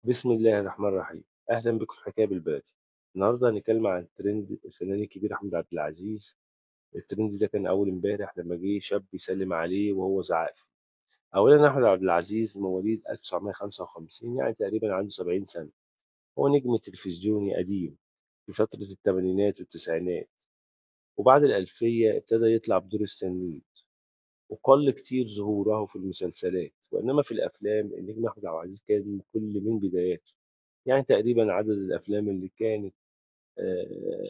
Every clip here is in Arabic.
بسم الله الرحمن الرحيم. أهلا بكم في حكاية بالبلدي. النهاردة هنتكلم عن ترند الفنان الكبير أحمد عبد العزيز. الترند ده كان أول امبارح لما جه شاب يسلم عليه وهو زعق فيه. أولا أحمد عبد العزيز مواليد 1955، يعني تقريبا عنده 70 سنة. هو نجم تلفزيوني قديم في فترة الثمانينات والتسعينات، وبعد الألفية ابتدى يطلع بدور السنيد، وقل كتير ظهوره في المسلسلات، وإنما في الأفلام النجم أحمد عبد العزيز كان كل من بداياته. يعني تقريبا عدد الأفلام اللي كانت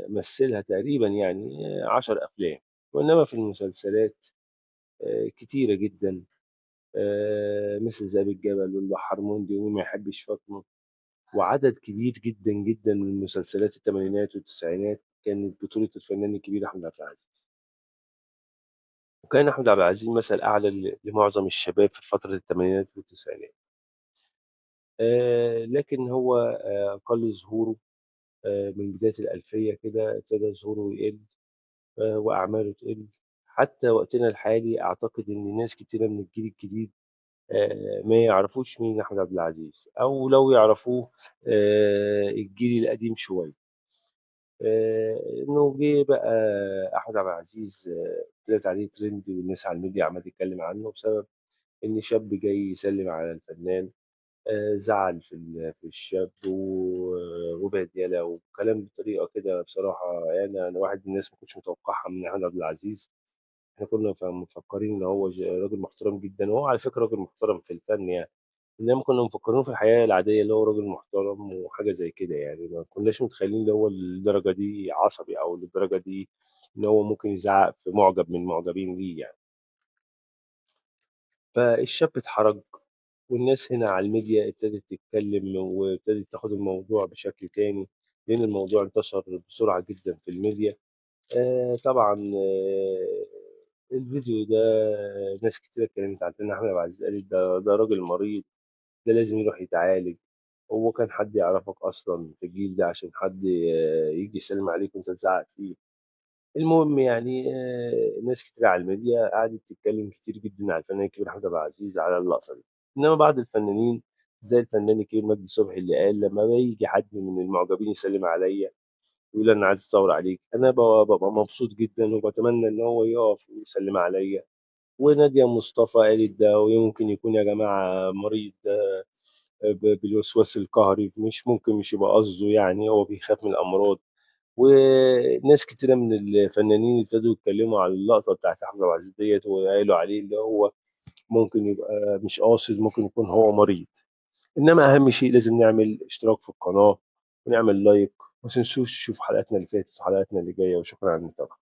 مثلها تقريبا يعني 10 أفلام، وإنما في المسلسلات كتيرة جدا، مثل ذئاب الجبل والبحر مندي ومين ما يحبش فاطمة. وعدد كبير جدا جدا من مسلسلات الثمانينات والتسعينات كانت بطولة الفنان الكبير أحمد عبد العزيز. وكان أحمد عبد العزيز مثل أعلى لمعظم الشباب في فترة الثمانينات والتسعينات. لكن هو قل ظهوره من بداية الألفية كده ابتدى ظهوره يقل، وأعماله تقل. حتى وقتنا الحالي أعتقد إن ناس كتيرة من الجيل الجديد ما يعرفوش مين أحمد عبد العزيز، أو لو يعرفوه الجيل القديم شوية. إنه جه بقى أحمد عبد العزيز، طلعت عليه ترند والناس على الميديا عمالة تتكلم عنه بسبب إن شاب جاي يسلم على الفنان. زعل في الشاب وبعد يلا وكلام بطريقة كده. بصراحة يعني أنا واحد من الناس ما كنتش متوقعها من أحمد عبد العزيز. احنا كنا مفكرين ان هو راجل محترم جدا، وهو على فكره راجل محترم في الفن يعني. انما كنا مفكرينه في الحياه العاديه اللي هو راجل محترم وحاجه زي كده، يعني ما كناش متخيلين ان هو للدرجه دي عصبي، او للدرجه دي ان هو ممكن يزعق في معجب من المعجبين ليه يعني. فالشاب اتحرج، والناس هنا على الميديا ابتدت تتكلم وابتدت تاخد الموضوع بشكل تاني، لان الموضوع انتشر بسرعه جدا في الميديا. طبعا الفيديو ده ناس كتير اتكلمت عن فيلم أحمد عبد العزيز، قالت ده راجل مريض، ده لازم يروح يتعالج. هو كان حد يعرفك أصلا في الجيل ده عشان حد يجي يسلم عليك وأنت تزعق فيه؟ المهم يعني ناس كتير على الميديا قعدت تتكلم كتير جدا على الفنان الكبير أحمد عبد العزيز على اللقطة دي. إنما بعض الفنانين زي الفنان الكبير مجدي صبحي اللي قال لما بيجي حد من المعجبين يسلم عليا يقول انا عايز اتصور عليك، انا ببقى مبسوط جدا وبتمنى ان هو يقف ويسلم عليا. ونادية مصطفى قالت ده ويمكن يكون يا جماعة مريض بالوسواس القهري، مش ممكن مش يبقى قصده، يعني هو بيخاف من الأمراض. وناس كتيرة من الفنانين ابتدوا يتكلموا على اللقطة بتاعت أحمد عبد العزيز ديت، وقالوا عليه اللي هو ممكن يبقى مش قاصد، ممكن يكون هو مريض. إنما أهم شيء لازم نعمل اشتراك في القناة ونعمل لايك، وما تنسوش تشوفوا حلقاتنا اللي فاتت وحلقاتنا اللي جاية، وشكرا على المتابعة.